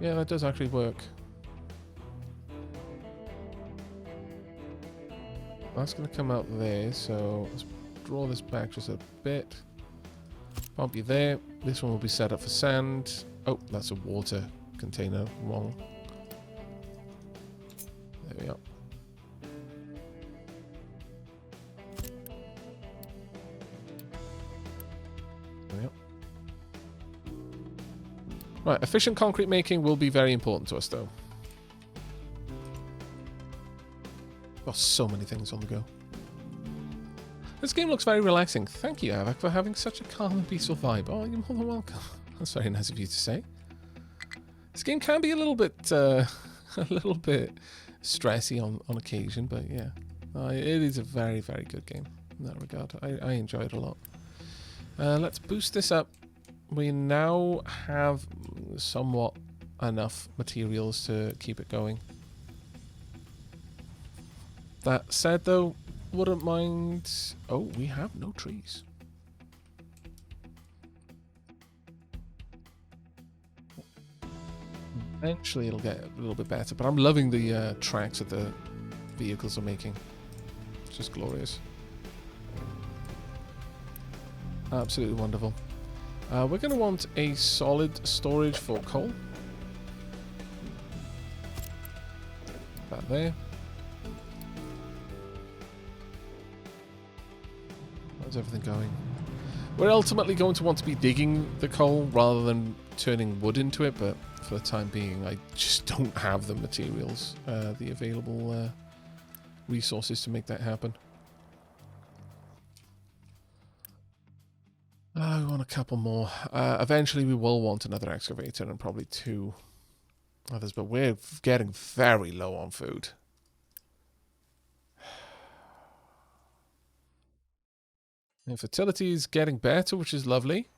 Yeah, that does actually work. That's going to come out there, so let's draw this back just a bit. Pump you there. This one will be set up for sand. Oh, that's a water container. Wrong. There we are. There we are. Right, efficient concrete making will be very important to us, though. Got so many things on the go. This game looks very relaxing. Thank you, Aavak, for having such a calm and peaceful vibe. Oh, you're more than welcome. That's very nice of you to say. This game can be a little bit stressy on occasion, but yeah, it is a very, very good game in that regard. I enjoy it a lot. Let's boost this up. We now have somewhat enough materials to keep it going. That said, though, wouldn't mind... Oh, we have no trees. Eventually it'll get a little bit better, but I'm loving the tracks that the vehicles are making. It's just glorious. Absolutely wonderful. We're going to want a solid storage for coal. That there. How's everything going? We're ultimately going to want to be digging the coal rather than turning wood into it, but for the time being, I just don't have the materials, the available resources to make that happen. We want a couple more. Eventually, we will want another excavator and probably 2 others, but we're getting very low on food. And fertility is getting better, which is lovely.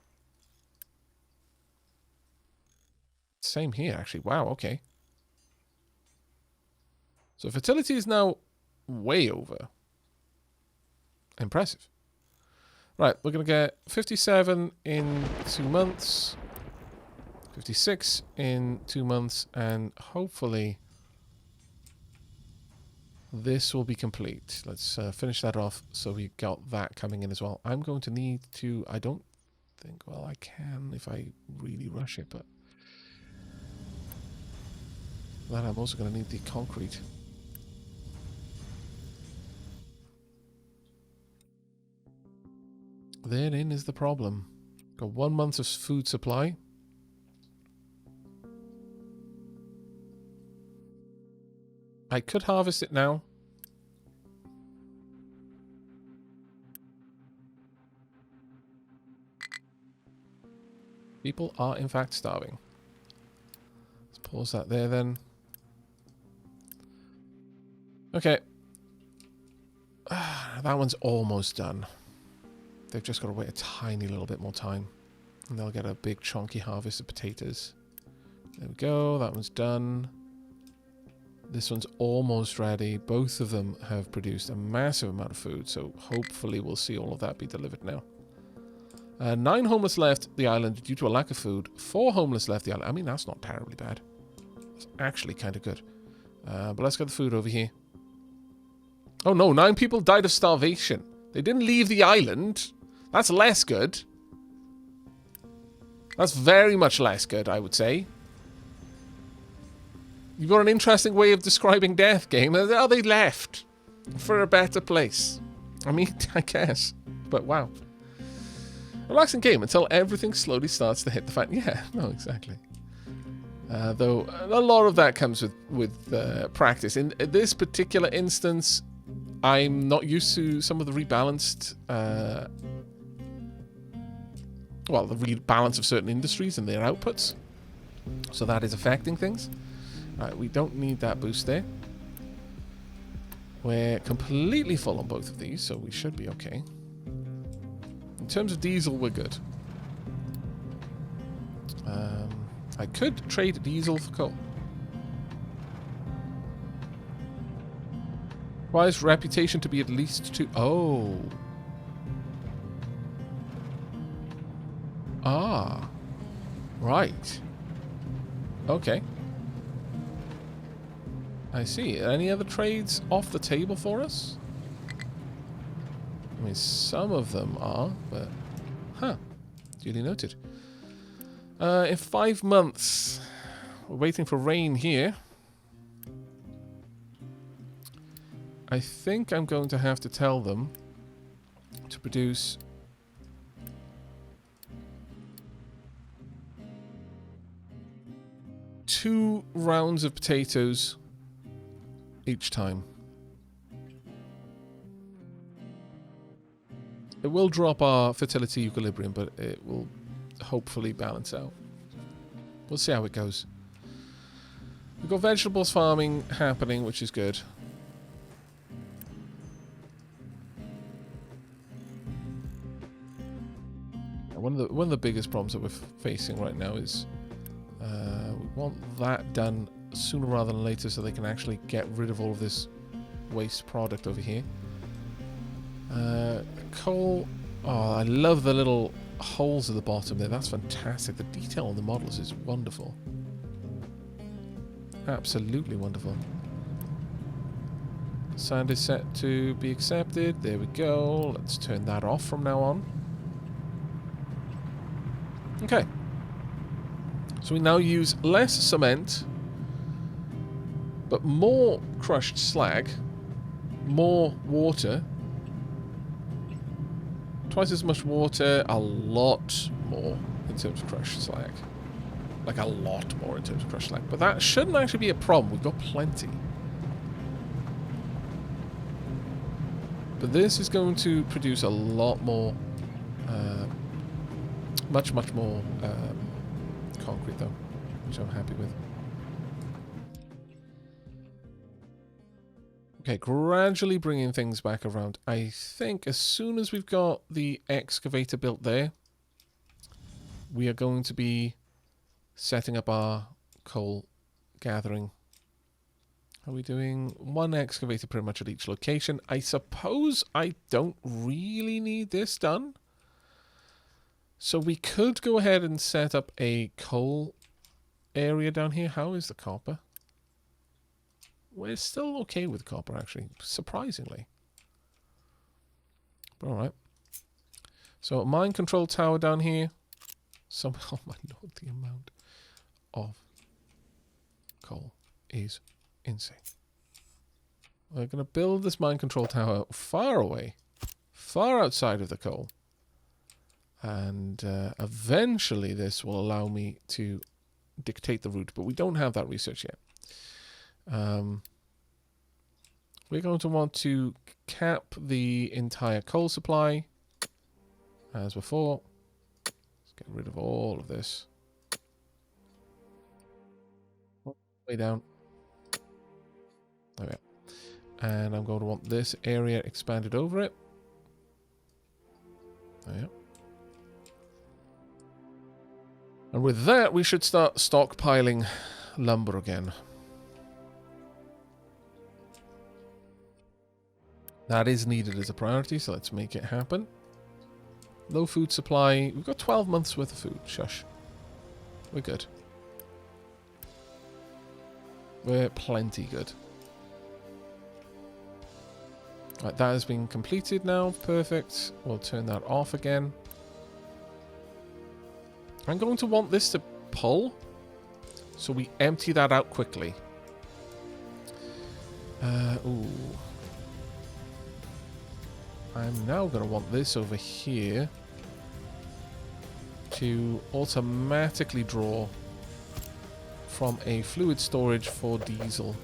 Same here, actually. Wow, okay. So fertility is now way over. Impressive. Right, we're going to get 57 in 2 months. 56 in 2 months. And hopefully this will be complete. Let's finish that off so we got that coming in as well. I'm going to need to... I don't think... Well, I can if I really rush it, but... Then I'm also going to need the concrete. Therein is the problem. Got 1 month of food supply. I could harvest it now. People are in fact starving. Let's pause that there then. Okay. That one's almost done. They've just got to wait a tiny little bit more time. And they'll get a big chunky harvest of potatoes. There we go. That one's done. This one's almost ready. Both of them have produced a massive amount of food. So hopefully we'll see all of that be delivered now. 9 homeless left the island due to a lack of food. 4 homeless left the island. I mean, that's not terribly bad. It's actually kind of good. But let's get the food over here. Oh no, 9 people died of starvation. They didn't leave the island. That's less good. That's very much less good, I would say. You've got an interesting way of describing death, game. Oh, they left for a better place. I mean, I guess. But wow. Relaxing game until everything slowly starts to hit the fan. Yeah, no, exactly. Though a lot of that comes with practice. In this particular instance, I'm not used to some of the rebalanced... well, the rebalance of certain industries and their outputs. So that is affecting things. Right, we don't need that boost there. We're completely full on both of these, so we should be okay. In terms of diesel, we're good. I could trade diesel for coal. Requires reputation to be at least 2... Oh. Ah. Right. Okay. I see. Any other trades off the table for us? I mean, some of them are, but... Huh. Duly noted. In 5 months. We're waiting for rain here. I think I'm going to have to tell them to produce... 2 rounds of potatoes each time. It will drop our fertility equilibrium, but it will hopefully balance out. We'll see how it goes. We've got vegetables farming happening, which is good. One of the biggest problems that we're facing right now is we want that done sooner rather than later so they can actually get rid of all of this waste product over here. Coal. Oh, I love the little holes at the bottom there. That's fantastic. The detail on the models is wonderful. Absolutely wonderful. Sand is set to be accepted. There we go. Let's turn that off from now on. Okay. So we now use less cement, but more crushed slag, more water, twice as much water, a lot more in terms of crushed slag. Like a lot more in terms of crushed slag. But that shouldn't actually be a problem. We've got plenty. But this is going to produce a lot more, much more concrete though, which I'm happy with. Okay, gradually bringing things back around. I think as soon as we've got the excavator built there, we are going to be setting up our coal gathering. Are we doing 1 excavator pretty much at each location? I suppose I don't really need this done. So we could go ahead and set up a coal area down here. How is the copper? We're still okay with copper, actually, surprisingly. But alright. So, mine control tower down here. Somehow, my lord, the amount of coal is insane. We're going to build this mine control tower far away, far outside of the coal. And eventually this will allow me to dictate the route, but we don't have that research yet. We're going to want to cap the entire coal supply as before. Let's get rid of all of this. Way down. There we are. And I'm going to want this area expanded over it. There we are. And with that, we should start stockpiling lumber again. That is needed as a priority, so let's make it happen. Low food supply. We've got 12 months worth of food. Shush. We're good. We're plenty good. Right, that has been completed now. Perfect. We'll turn that off again. I'm going to want this to pull, so we empty that out quickly. Ooh. I'm now going to want this over here to automatically draw from a fluid storage for diesel.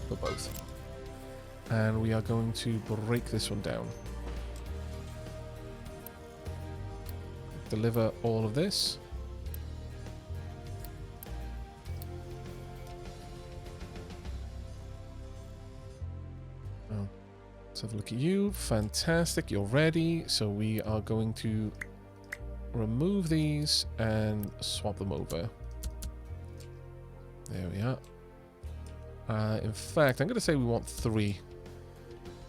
For both. And we are going to break this one down. Deliver all of this. Oh, let's have a look at you. Fantastic, you're ready. So we are going to remove these and swap them over. There we are. In fact, I'm going to say we want 3.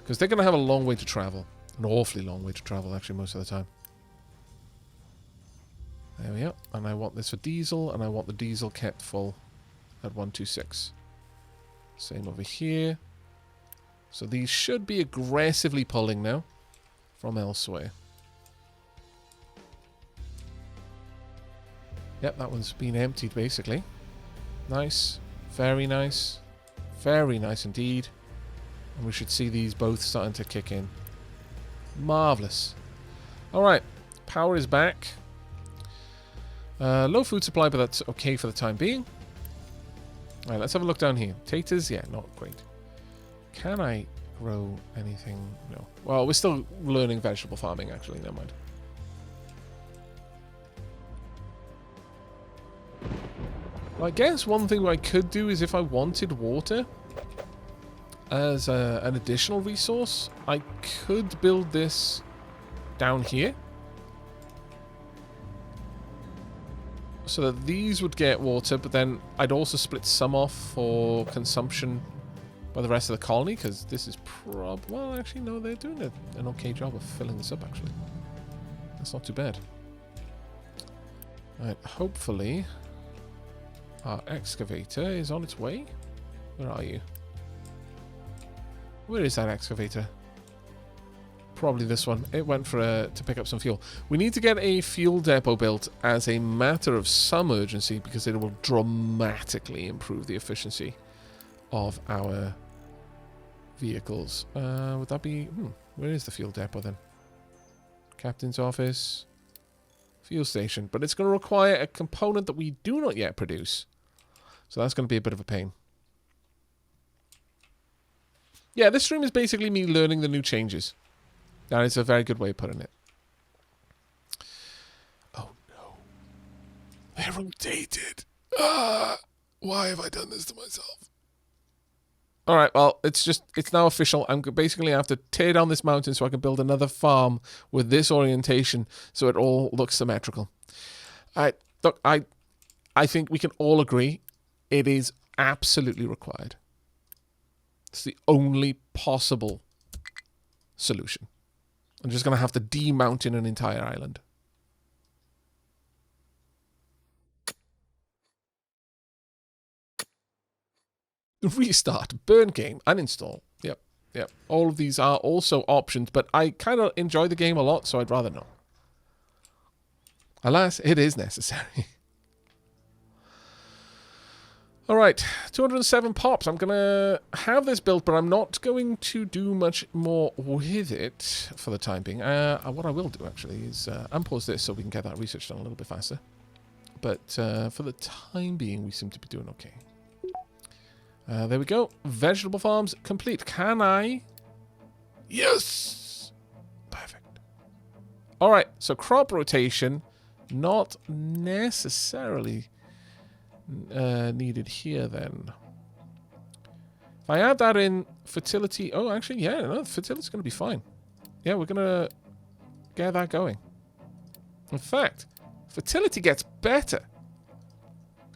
Because they're going to have a long way to travel. An awfully long way to travel, actually, most of the time. There we are. And I want this for diesel, and I want the diesel kept full at 126. Same over here. So these should be aggressively pulling now from elsewhere. Yep, that one's been emptied, basically. Nice. Very nice. Very nice indeed. And we should see these both starting to kick in. Marvellous. Alright. Power is back. Low food supply, but that's okay for the time being. Alright, let's have a look down here. Taters? Yeah, not great. Can I grow anything? No. Well, we're still learning vegetable farming, actually. Never mind. Well, I guess one thing I could do is if I wanted water as an additional resource, I could build this down here. So that these would get water, but then I'd also split some off for consumption by the rest of the colony, because this is well, actually, no, they're doing an okay job of filling this up, actually. That's not too bad. Alright, hopefully our excavator is on its way. Where are you? Where is that excavator? Probably this one. It went for to pick up some fuel. We need to get a fuel depot built as a matter of some urgency because it will dramatically improve the efficiency of our vehicles. Would that be... where is the fuel depot then? Captain's office. Fuel station. But it's going to require a component that we do not yet produce. So that's going to be a bit of a pain. Yeah, this stream is basically me learning the new changes. That is a very good way of putting it. Oh no. They're outdated. Why have I done this to myself? Alright, well, it's now official. I'm basically have to tear down this mountain so I can build another farm with this orientation so it all looks symmetrical. Look, I think we can all agree it is absolutely required. It's the only possible solution. I'm just going to have to demountain an entire island. Restart, burn game, uninstall. Yep. All of these are also options, but I kind of enjoy the game a lot, so I'd rather not. Alas, it is necessary. Alright, 207 pops. I'm going to have this built, but I'm not going to do much more with it for the time being. What I will do, actually, is unpause this so we can get that research done a little bit faster. But for the time being, we seem to be doing okay. There we go. Vegetable farms complete. Can I? Yes! Perfect. Alright, so crop rotation, not necessarily... needed here then. If I add that in fertility... Oh, actually, yeah, no, fertility's going to be fine. Yeah, we're going to get that going. In fact, fertility gets better.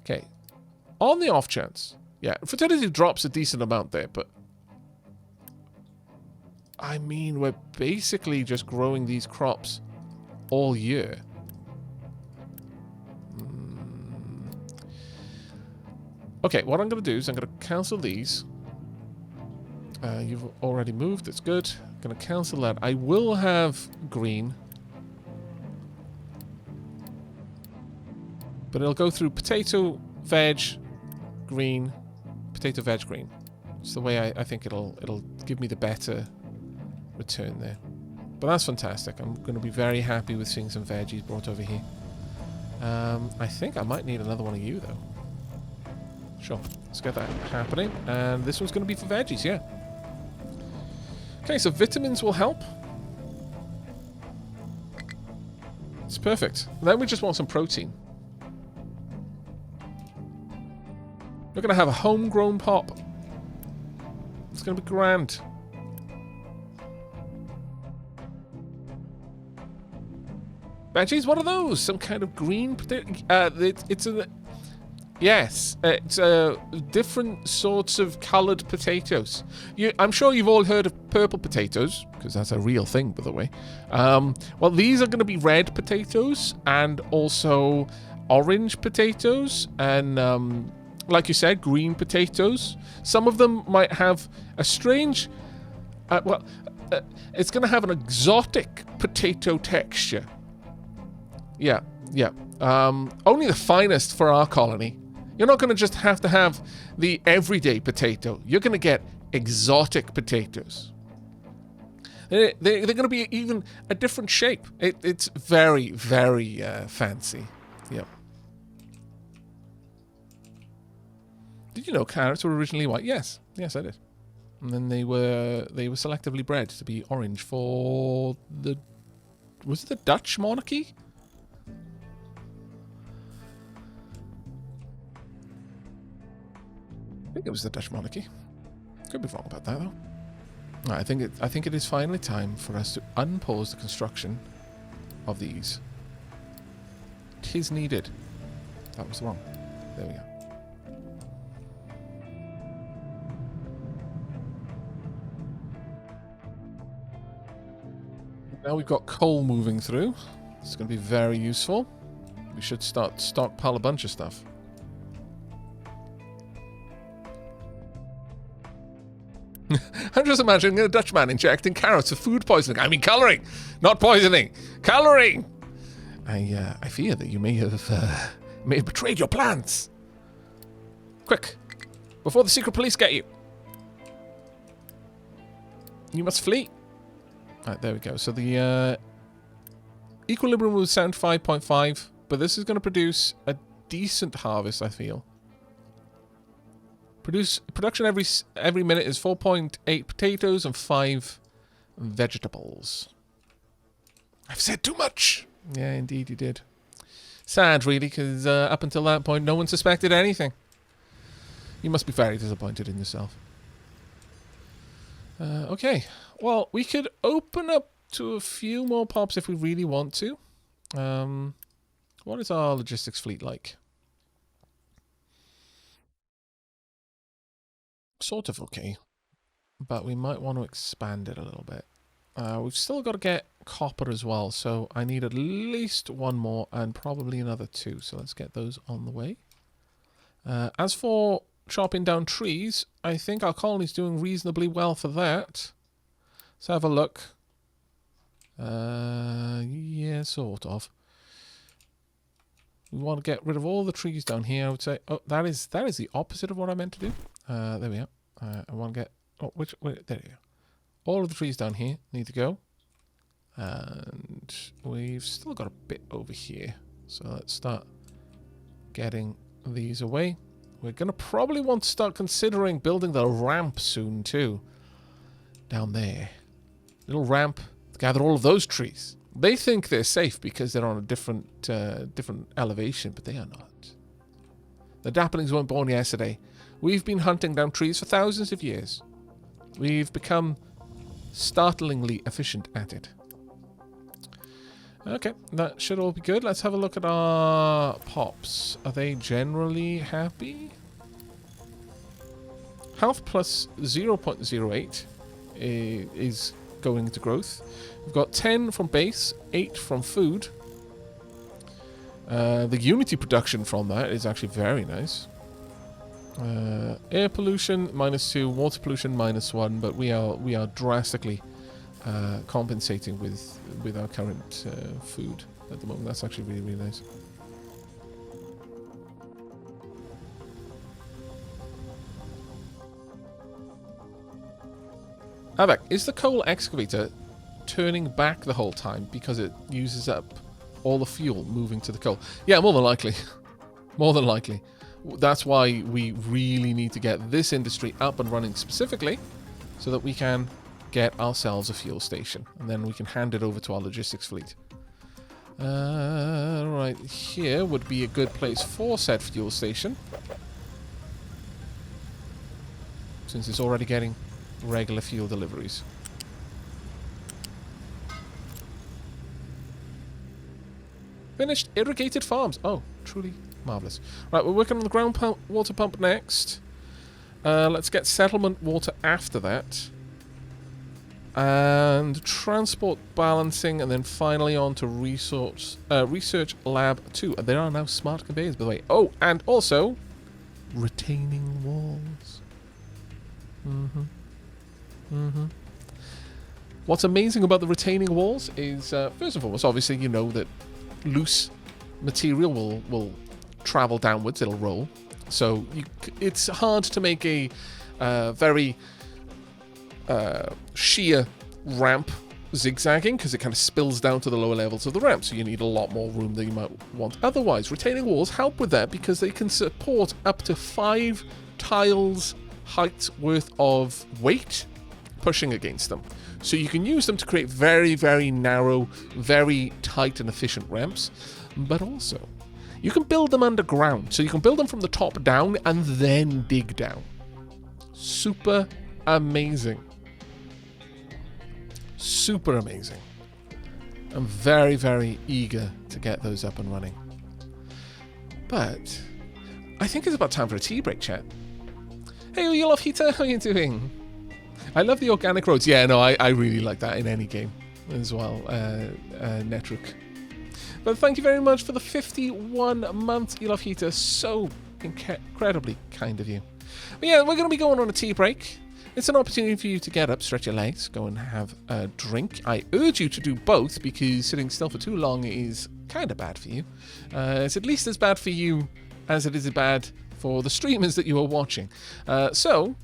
Okay. On the off chance. Yeah, fertility drops a decent amount there, but... I mean, we're basically just growing these crops all year. Okay, what I'm going to do is I'm going to cancel these. You've already moved. That's good. I'm going to cancel that. I will have green. But it'll go through potato, veg, green, potato, veg, green. It's the way I think it'll give me the better return there. But that's fantastic. I'm going to be very happy with seeing some veggies brought over here. I think I might need another one of you, though. Sure, let's get that happening. And this one's going to be for veggies, yeah. Okay, so vitamins will help. It's perfect. Then we just want some protein. We're going to have a homegrown pop. It's going to be grand. Veggies, what are those? Some kind of green potato? It's a... Yes, it's different sorts of coloured potatoes. I'm sure you've all heard of purple potatoes, because that's a real thing, by the way. Well, these are going to be red potatoes, and also orange potatoes, and like you said, green potatoes. Some of them might have a strange... it's going to have an exotic potato texture. Yeah. Only the finest for our colony. You're not going to just have to have the everyday potato. You're going to get exotic potatoes. They're going to be even a different shape. It's very, very fancy. Yep. Did you know carrots were originally white? Yes, I did. And then they were selectively bred to be orange for was it the Dutch monarchy? I think it was the Dutch monarchy. Could be wrong about that though. Right, I think it is finally time for us to unpause the construction of these. 'Tis needed. That was wrong. There we go. Now we've got coal moving through. It's going to be very useful. We should start stockpile a bunch of stuff. I'm just imagining a Dutchman injecting carrots with food poisoning. I mean, colouring, not poisoning. Colouring. I fear that you may have betrayed your plans. Quick, before the secret police get you. You must flee. Right, there we go. So the equilibrium was 75.5, but this is going to produce a decent harvest, I feel. Production every minute is 4.8 potatoes and 5 vegetables. I've said too much. Yeah, indeed you did. Sad, really, because up until that point, no one suspected anything. You must be very disappointed in yourself. Okay. Well, we could open up to a few more pops if we really want to. What is our logistics fleet like? Sort of okay, but we might want to expand it a little bit. We've still got to get copper as well, so I need at least one more and probably another 2, so let's get those on the way. As for chopping down trees, I think our colony's doing reasonably well for that. Let's have a look. Yeah, sort of. We want to get rid of all the trees down here, I would say. Oh, that is the opposite of what I meant to do. There we are. I want to get... Oh, there you go. All of the trees down here need to go. And we've still got a bit over here. So let's start getting these away. We're going to probably want to start considering building the ramp soon too. Down there. Little ramp to gather all of those trees. They think they're safe because they're on a different elevation, but they are not. The Daplings weren't born yesterday. We've been hunting down trees for thousands of years. We've become startlingly efficient at it. Okay, that should all be good. Let's have a look at our pops. Are they generally happy? Health plus 0.08 is going into growth. We've got 10 from base, 8 from food. The unity production from that is actually very nice. Air pollution -2, water pollution -1, but we are drastically compensating with our current food at the moment. That's actually really, really nice. Aavak, is the coal excavator turning back the whole time because it uses up all the fuel moving to the coal? Yeah, more than likely. More than likely. That's why we really need to get this industry up and running specifically so that we can get ourselves a fuel station. And then we can hand it over to our logistics fleet. Right here would be a good place for said fuel station. Since it's already getting regular fuel deliveries. Finished irrigated farms. Oh, truly marvellous. Right, we're working on the ground water pump next. Let's get settlement water after that. And transport balancing, and then finally on to research lab 2. And there are now smart conveyors, by the way. Oh, and also retaining walls. What's amazing about the retaining walls is, first and foremost, obviously you know that loose material will travel downwards, it'll roll. So it's hard to make a very sheer ramp zigzagging, because it kind of spills down to the lower levels of the ramp, so you need a lot more room than you might want otherwise. Retaining walls help with that because they can support up to 5 tiles height worth of weight pushing against them. So you can use them to create very, very narrow, very tight and efficient ramps, but also you can build them underground. So you can build them from the top down and then dig down. Super amazing. Super amazing. I'm very, very eager to get those up and running. But I think it's about time for a tea break, chat. Hey, you love Heater, how are you doing? I love the organic roads. Yeah, no, I really like that in any game as well, Netruk. But thank you very much for the 51 months, you love Heater. So incredibly kind of you. But yeah, we're going to be going on a tea break. It's an opportunity for you to get up, stretch your legs, go and have a drink. I urge you to do both, because sitting still for too long is kind of bad for you. It's at least as bad for you as it is bad for the streamers that you are watching. So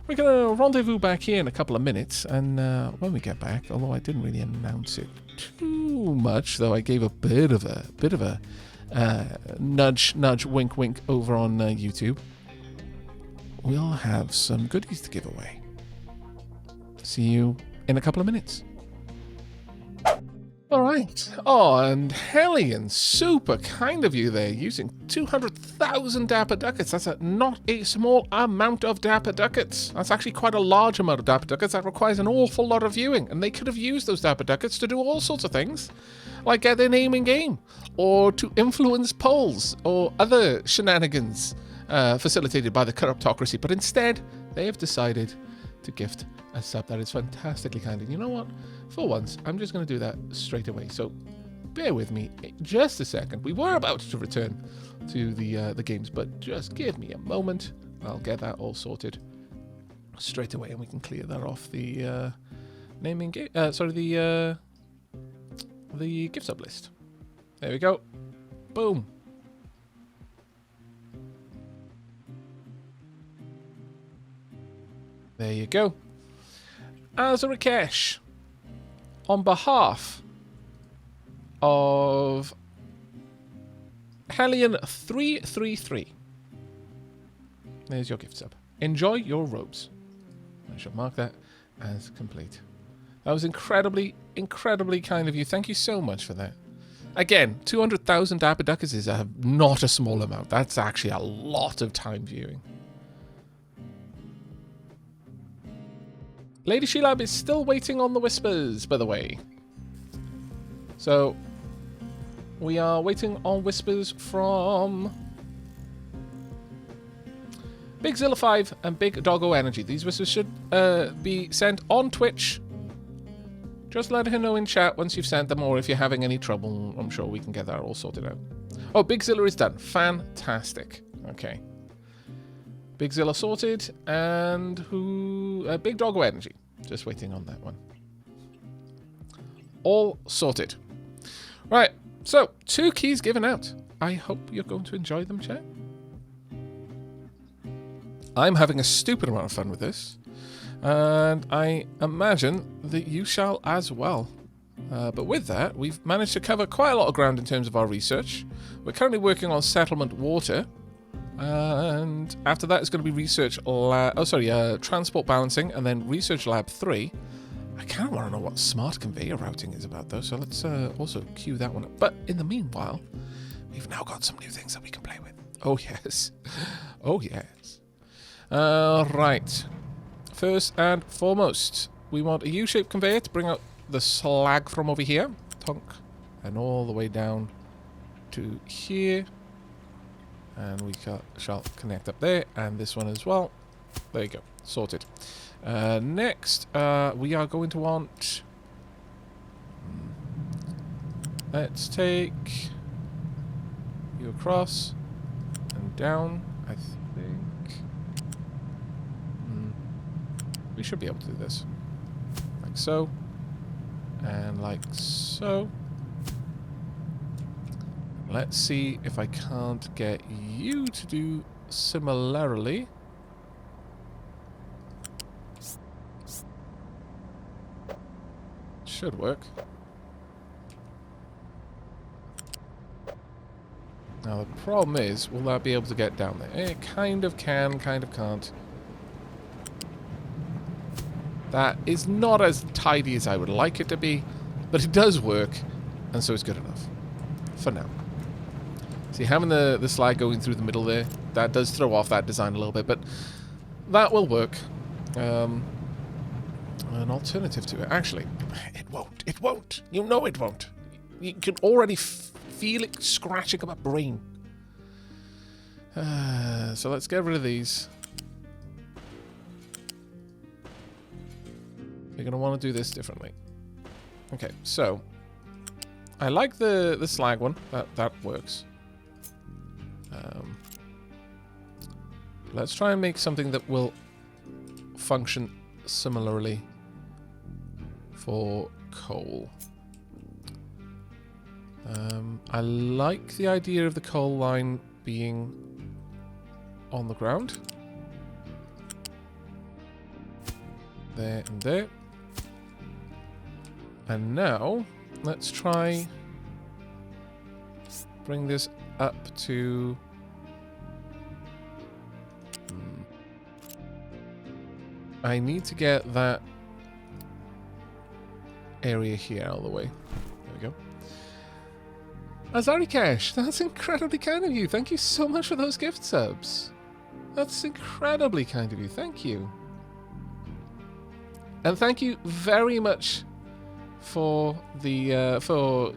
we're going to rendezvous back here in a couple of minutes, and when we get back, although I didn't really announce it too much, though I gave a bit of a nudge, wink, wink over on YouTube, we'll have some goodies to give away. See you in a couple of minutes. Alright. Oh, and Hellion, super kind of you there, using 200,000 Dapper Ducats. That's not a small amount of Dapper Ducats. That's actually quite a large amount of Dapper Ducats. That requires an awful lot of viewing, and they could have used those Dapper Ducats to do all sorts of things, like get their name in game, or to influence polls, or other shenanigans facilitated by the corruptocracy. But instead, they have decided to gift a sub. That is fantastically kind. And you know what? For once, I'm just going to do that straight away. So bear with me just a second. We were about to return to the games, but just give me a moment. I'll get that all sorted straight away, and we can clear that off the naming game. The gift sub list. There we go. Boom. There you go. Azarakesh, on behalf of Hellion 333, there's your gift sub. Enjoy your robes. I shall mark that as complete. That was incredibly, incredibly kind of you. Thank you so much for that. Again, 200,000 Dapper Ducats is not a small amount. That's actually a lot of time viewing. Lady Shilab is still waiting on the whispers, by the way. So, we are waiting on whispers from Big Zilla 5 and Big Doggo Energy. These whispers should be sent on Twitch. Just let her know in chat once you've sent them, or if you're having any trouble, I'm sure we can get that all sorted out. Oh, Big Zilla is done. Fantastic. Okay. Big Zilla sorted, and Big Doggo Energy. Just waiting on that one. All sorted. Right, so 2 keys given out. I hope you're going to enjoy them, chat. I'm having a stupid amount of fun with this, and I imagine that you shall as well. But with that, we've managed to cover quite a lot of ground in terms of our research. We're currently working on settlement water. And after that is going to be transport balancing, and then research lab 3. I kind of want to know what smart conveyor routing is about, though, so let's also queue that one up. But in the meanwhile, we've now got some new things that we can play with. Oh yes. Oh yes. Right. First and foremost, we want a U-shaped conveyor to bring out the slag from over here. Tonk. And all the way down to here. And we shall connect up there. And this one as well. There you go. Sorted. Next, we are going to want... Let's take you across and down, I think. We should be able to do this. Like so. And like so. Let's see if I can't get you to do similarly. Should work. Now the problem is, will that be able to get down there? It kind of can, kind of can't. That is not as tidy as I would like it to be, but it does work, and so it's good enough. For now. See, having the slide going through the middle there, that does throw off that design a little bit, but that will work. An alternative to it. Actually, it won't. It won't. You know it won't. You can already feel it scratching at my brain. So let's get rid of these. You're going to want to do this differently. Okay, so I like the slag one. That works. Let's try and make something that will function similarly for coal. I like the idea of the coal line being on the ground. There and there. And now, let's try bring this up to... I need to get that area here out of the way. There we go. Azari Cash, that's incredibly kind of you. Thank you so much for those gift subs. That's incredibly kind of you. Thank you. And thank you very much for the for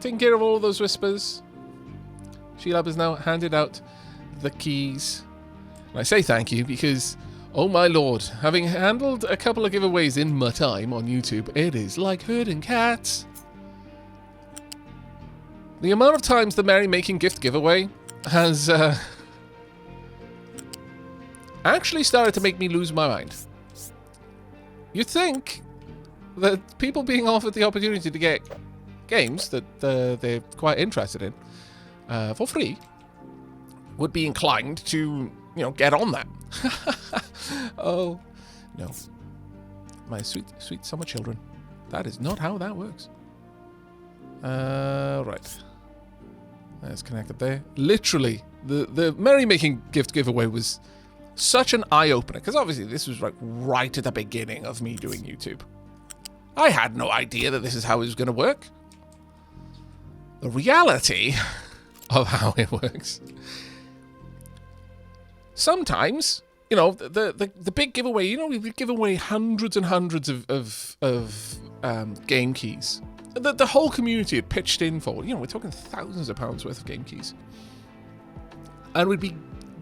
taking care of all of those whispers. Sheilab has now handed out the keys. And I say thank you because, oh my lord, having handled a couple of giveaways in my time on YouTube, it is like herding cats. The amount of times the merrymaking gift giveaway has actually started to make me lose my mind. You'd think that people being offered the opportunity to get games that they're quite interested in for free would be inclined to, you know, get on that. Oh, no. My sweet, sweet summer children. That is not how that works. Right. Let's connect up there. Literally, the merrymaking gift giveaway was such an eye-opener, because obviously this was like right at the beginning of me doing YouTube. I had no idea that this is how it was going to work. The reality of how it works. Sometimes, you know, the big giveaway, you know, we give away hundreds and hundreds of game keys. The whole community had pitched in for, you know, we're talking thousands of pounds worth of game keys. And we'd be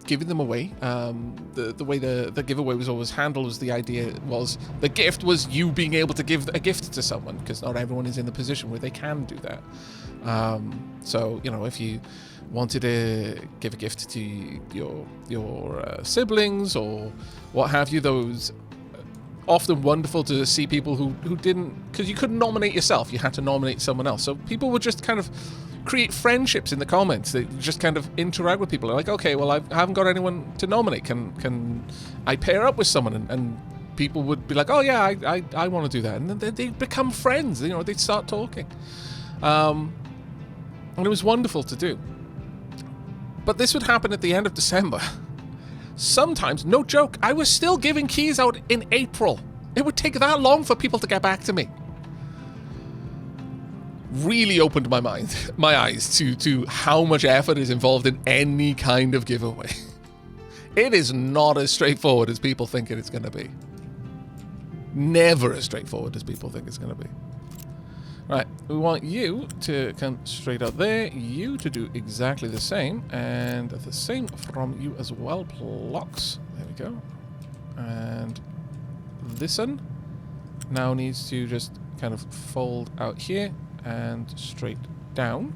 giving them away. The way the giveaway was always handled was the idea was the gift was you being able to give a gift to someone, because not everyone is in the position where they can do that. So, you know, if you wanted to give a gift to your siblings or what have you, those often wonderful to see people who didn't, because you couldn't nominate yourself, you had to nominate someone else. So people would just kind of create friendships in the comments. They just kind of interact with people. They're like, okay, well, I haven't got anyone to nominate. Can I pair up with someone? And people would be like, oh yeah, I want to do that. And then they become friends. You know, they'd start talking. And it was wonderful to do. But this would happen at the end of December. Sometimes, no joke, I was still giving keys out in April. It would take that long for people to get back to me. Really opened my eyes to how much effort is involved in any kind of giveaway. It is not as straightforward as people think it's going to be. Never as straightforward as people think it's going to be. Right, we want you to come straight out there, you to do exactly the same, and the same from you as well, blocks. There we go. And this one now needs to just kind of fold out here and straight down.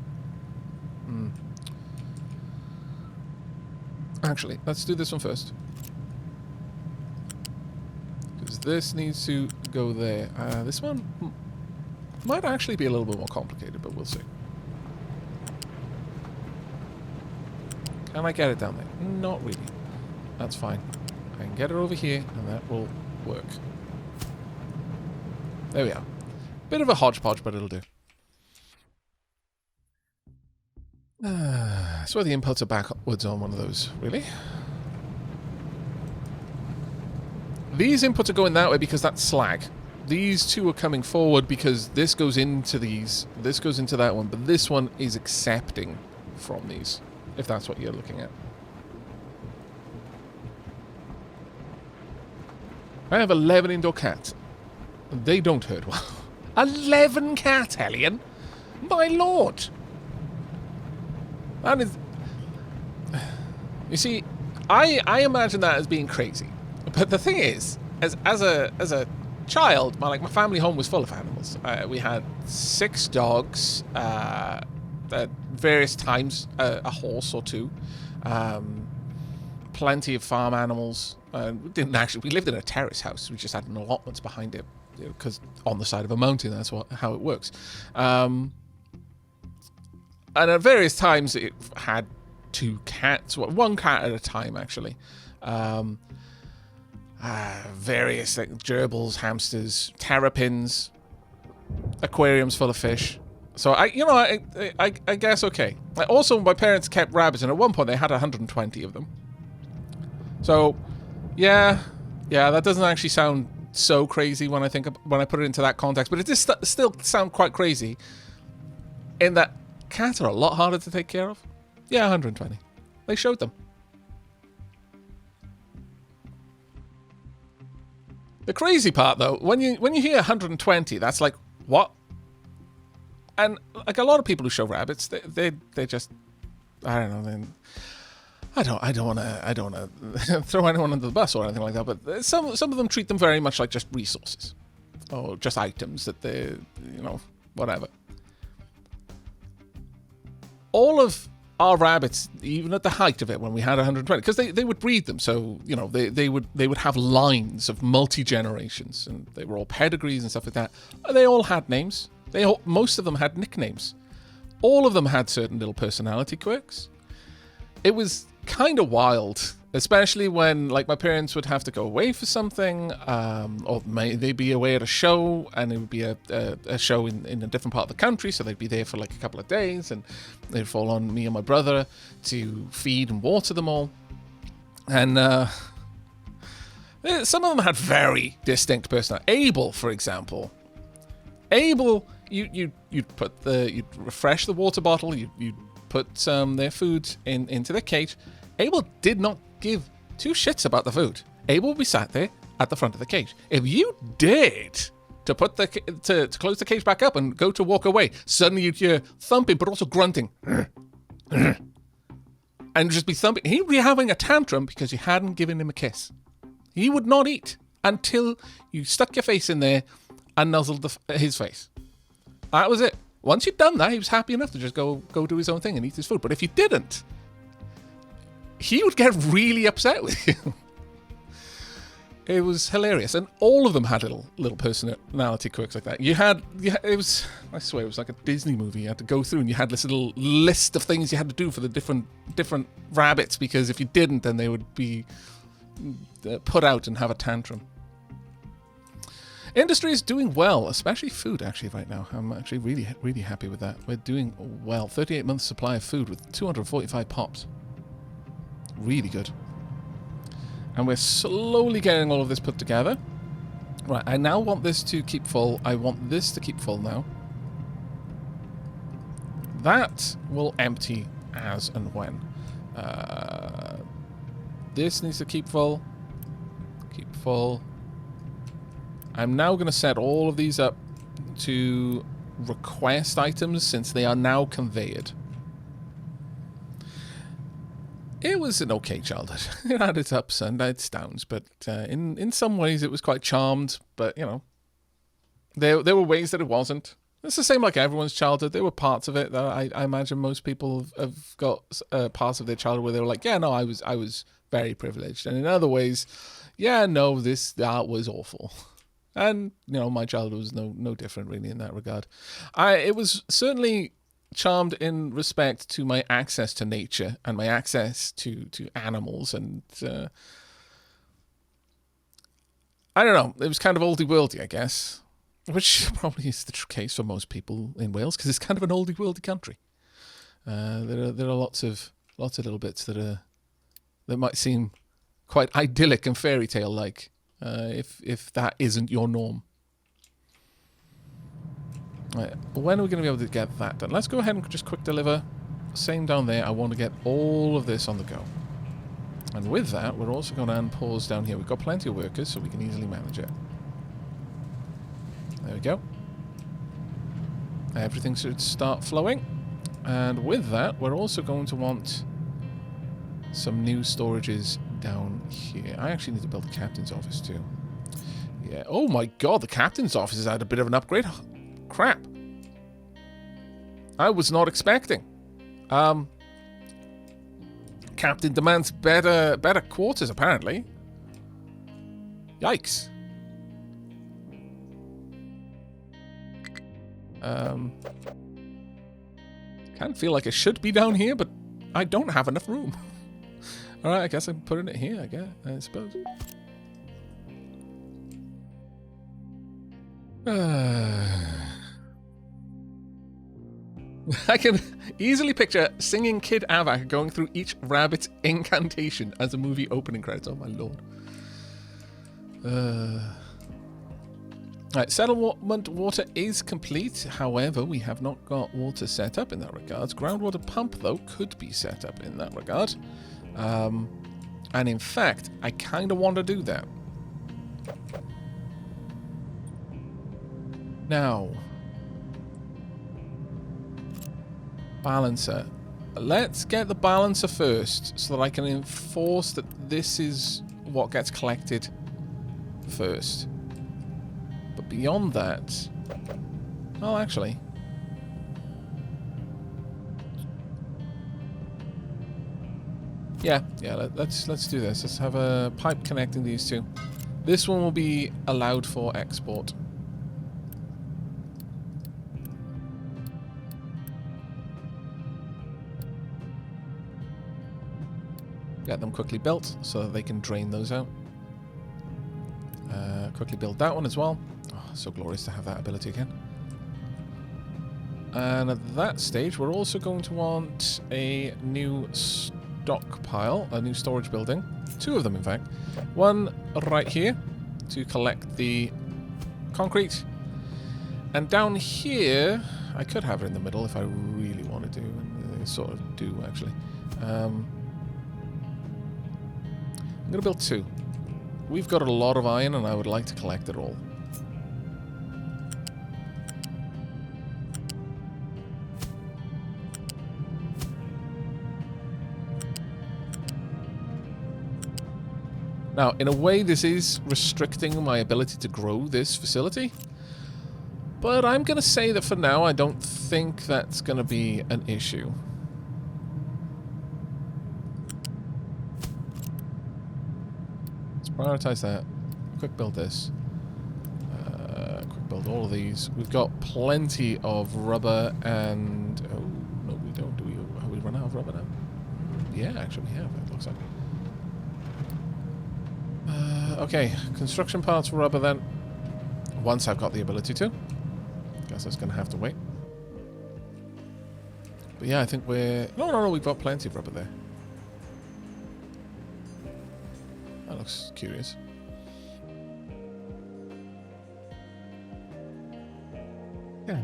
Actually, let's do this one first. Because this needs to go there. This one might actually be a little bit more complicated, but we'll see. Can I get it down there? Not really. That's fine. I can get it over here, and that will work. There we are. Bit of a hodgepodge, but it'll do. I swear the inputs are backwards on one of those. Really? These inputs are going that way because that's slag. These two are coming forward because this goes into these, this goes into that one, but this one is accepting from these, if that's what you're looking at. I have 11 indoor cats. They don't hurt well. 11 cats, Hellion? My lord! That is... You see, I imagine that as being crazy. But the thing is, as a child, my family home was full of animals. We had 6 dogs, at various times a horse or 2, plenty of farm animals. We lived in a terrace house. We just had allotments behind it, because on the side of a mountain, that's how it works. And at various times, it had 2 cats, 1 cat at a time, actually. Various gerbils, hamsters, terrapins, aquariums full of fish. So I guess okay. Also, my parents kept rabbits, and at one point they had 120 of them. So, yeah, that doesn't actually sound so crazy when I put it into that context, but it does still sound quite crazy. In that cats are a lot harder to take care of. Yeah, 120. They showed them. The crazy part, though, when you hear 120, that's like, what? And like a lot of people who show rabbits, they just, I don't know. I don't want to throw anyone under the bus or anything like that. But some of them treat them very much like just resources, or just items that they, whatever. All of our rabbits, even at the height of it, when we had 120, because they would breed them, so they would have lines of multi-generations, and they were all pedigrees and stuff like that. They all had names. Most of them had nicknames. All of them had certain little personality quirks. It was kind of wild, especially when my parents would have to go away for something, or they'd be away at a show, and it would be a show in a different part of the country, so they'd be there for a couple of days, and they'd fall on me and my brother to feed and water them all. And some of them had very distinct personality. Abel, for example. Abel, you'd refresh the water bottle, you'd put their food into their cage. Abel did not give 2 shits about the food. Abel would be sat there at the front of the cage. If you dared to put to close the cage back up and go to walk away, suddenly you'd hear thumping, but also grunting, and just be thumping. He'd be having a tantrum because you hadn't given him a kiss. He would not eat until you stuck your face in there and nuzzled his face. That was it. Once you'd done that, he was happy enough to just go do his own thing and eat his food. But if you didn't, he would get really upset with you. It was hilarious, and all of them had little personality quirks like that. It was, I swear, it was like a Disney movie. You had to go through, and you had this little list of things you had to do for the different rabbits, because if you didn't, then they would be put out and have a tantrum. Industry is doing well, especially food, actually, right now. I'm actually really, really happy with that. We're doing well. 38 months supply of food with 245 pops. Really good. And we're slowly getting all of this put together. Right, I now want this to keep full. I want this to keep full now. That will empty as and when. This needs to keep full. Keep full. I'm now going to set all of these up to request items since they are now conveyed. It was an okay childhood. It had its ups and its downs, but in some ways it was quite charmed. But, you know, there were ways that it wasn't. It's the same like everyone's childhood. There were parts of it that I imagine most people have got parts of their childhood where they were like, yeah, no, I was very privileged. And in other ways, yeah, no, that was awful. And, you know, my childhood was no different really in that regard. It was certainly charmed in respect to my access to nature and my access to animals, and I don't know, it was kind of oldie worldy, I guess, which probably is the case for most people in Wales because it's kind of an oldie worldy country. There are lots of little bits that might seem quite idyllic and fairy tale like, if that isn't your norm. Right, when are we going to be able to get that done? Let's go ahead and just quick deliver. Same down there. I want to get all of this on the go. And with that, we're also going to unpause down here. We've got plenty of workers, so we can easily manage it. There we go. Everything should start flowing. And with that, we're also going to want some new storages down here. I actually need to build the captain's office too. Yeah. Oh my god, the captain's office has had a bit of an upgrade. Crap. I was not expecting. Captain demands better quarters, apparently. Yikes. Kind of feel like it should be down here, but I don't have enough room. Alright, I guess I'm putting it here, I suppose. I can easily picture singing Kid Aavak going through each rabbit's incantation as a movie opening credits. Oh my lord. Right, settlement water is complete. However, we have not got water set up in that regard. Groundwater pump, though, could be set up in that regard. And in fact, I kind of want to do that. Now, balancer. Let's get the balancer first so that I can enforce that this is what gets collected first. But beyond that, well, actually, yeah, let's do this. Let's have a pipe connecting these two. This one will be allowed for export. Get them quickly built so that they can drain those out. Quickly build that one as well. Oh, so glorious to have that ability again. And at that stage, we're also going to want a new stockpile, a new storage building. Two of them, in fact. One right here to collect the concrete. And down here, I could have it in the middle if I really wanted to. And I sort of do, actually. I'm going to build two. We've got a lot of iron, and I would like to collect it all. Now, in a way, this is restricting my ability to grow this facility. But I'm going to say that for now, I don't think that's going to be an issue. Let's prioritize that. Quick build this. Quick build all of these. We've got plenty of rubber and... Oh, no, we don't. Do we? Have we run out of rubber now? Yeah, actually we have, it looks like. Okay, construction parts rubber then. Once I've got the ability to. Guess that's going to have to wait. But yeah, I think we're... No, we've got plenty of rubber there. That looks curious. Yeah.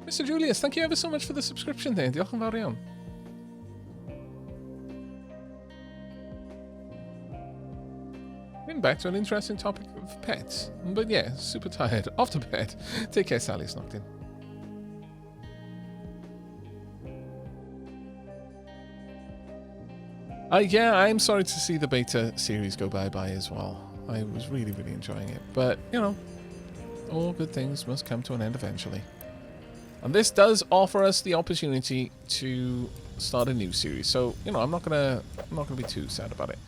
Mr. Julius, thank you ever so much for the subscription there. Diolch yn fawr iawn. Getting back to an interesting topic of pets. But yeah, super tired. Off to bed. Take care, Sally Snockton. Yeah, I'm sorry to see the beta series go bye-bye as well. I was really, really enjoying it. But, you know, all good things must come to an end eventually. And this does offer us the opportunity to start a new series. So, you know, I'm not gonna be too sad about it.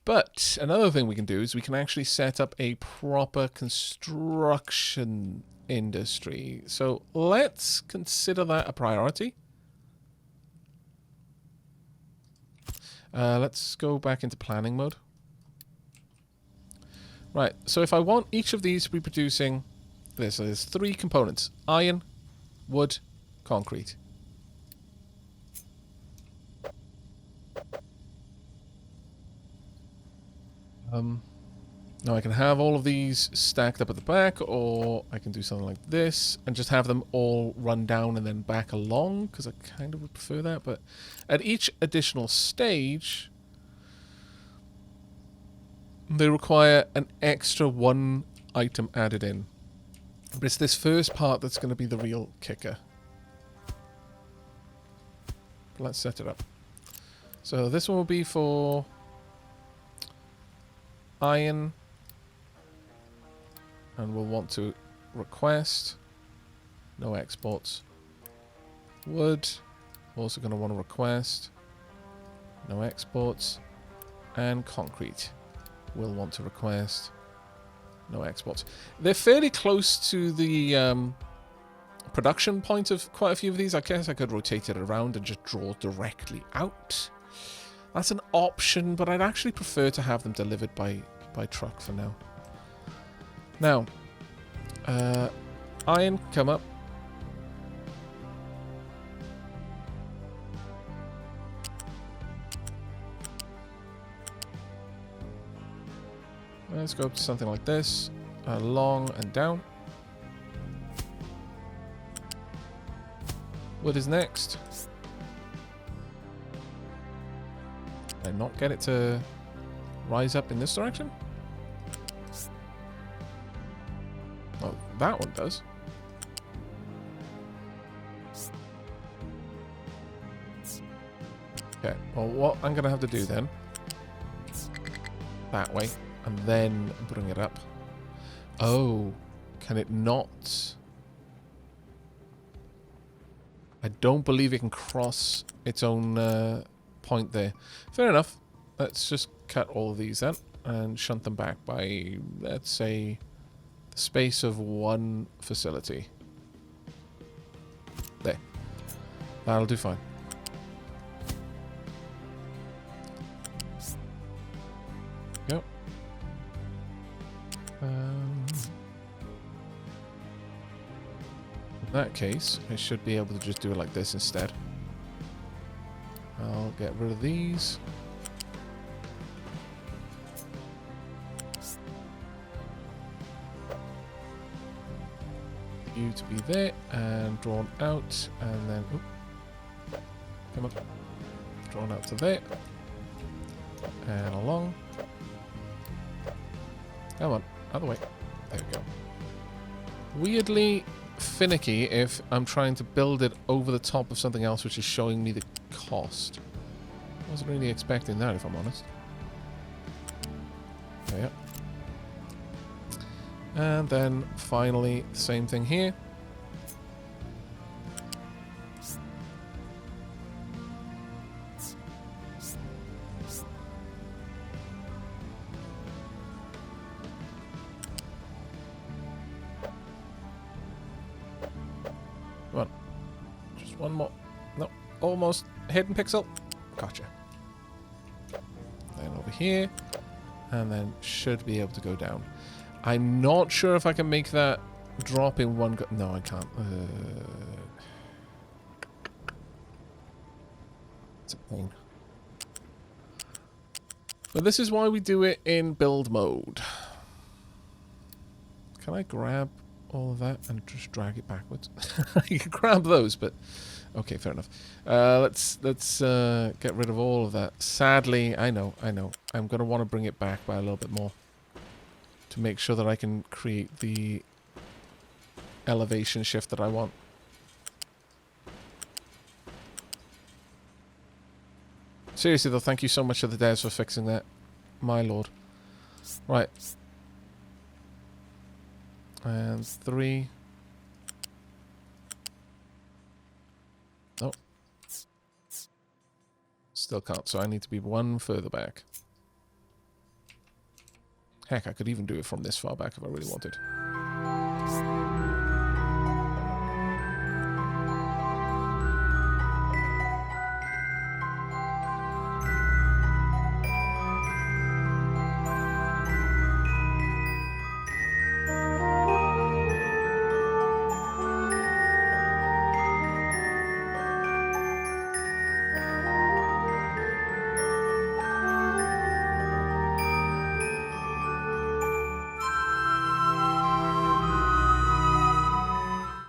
But another thing we can do is we can actually set up a proper construction industry. So let's consider that a priority. Let's go back into planning mode. Right, so if I want each of these to be producing this, so there's 3 components: iron, wood, concrete. Now I can have all of these stacked up at the back, or I can do something like this and just have them all run down and then back along, because I kind of would prefer that. But at each additional stage, they require an extra 1 item added in. But it's this first part that's going to be the real kicker. Let's set it up. So this one will be for iron, and we'll want to request no exports. Wood, also going to want to request no exports. And concrete, we'll want to request no exports. They're fairly close to the production point of quite a few of these. I guess I could rotate it around and just draw directly out. That's an option, but I'd actually prefer to have them delivered by truck for now. Now, iron, come up. Let's go up to something like this. Along and down. Wood is next. Did I not get it to rise up in this direction? Oh, that one does. Okay, well, what I'm going to have to do then, that way, and then bring it up. Oh, can it not? I don't believe it can cross its own point there. Fair enough. Let's just cut all of these then and shunt them back by, let's say, the space of 1 facility. There. That'll do fine. Yep. In that case, I should be able to just do it like this instead. I'll get rid of these. You to be there and drawn out, and then come on, drawn out to there and along. Come on, other way. There we go. Weirdly finicky if I'm trying to build it over the top of something else which is showing me the cost. Wasn't really expecting that, if I'm honest. There, yeah. And then finally, same thing here. Come on. Just one more. No, almost. Hidden pixel. Gotcha. Then over here. And then should be able to go down. I'm not sure if I can make that drop in one go. No, I can't. It's a pain. But this is why we do it in build mode. Can I grab all of that and just drag it backwards? You can grab those, but okay, fair enough. Let's get rid of all of that. Sadly, I know. I'm gonna want to bring it back by a little bit more. to make sure that I can create the elevation shift that I want. Seriously though, thank you so much to the devs for fixing that. My lord. Right. And 3. Oh. Still can't, so I need to be 1 further back. Heck, I could even do it from this far back if I really wanted.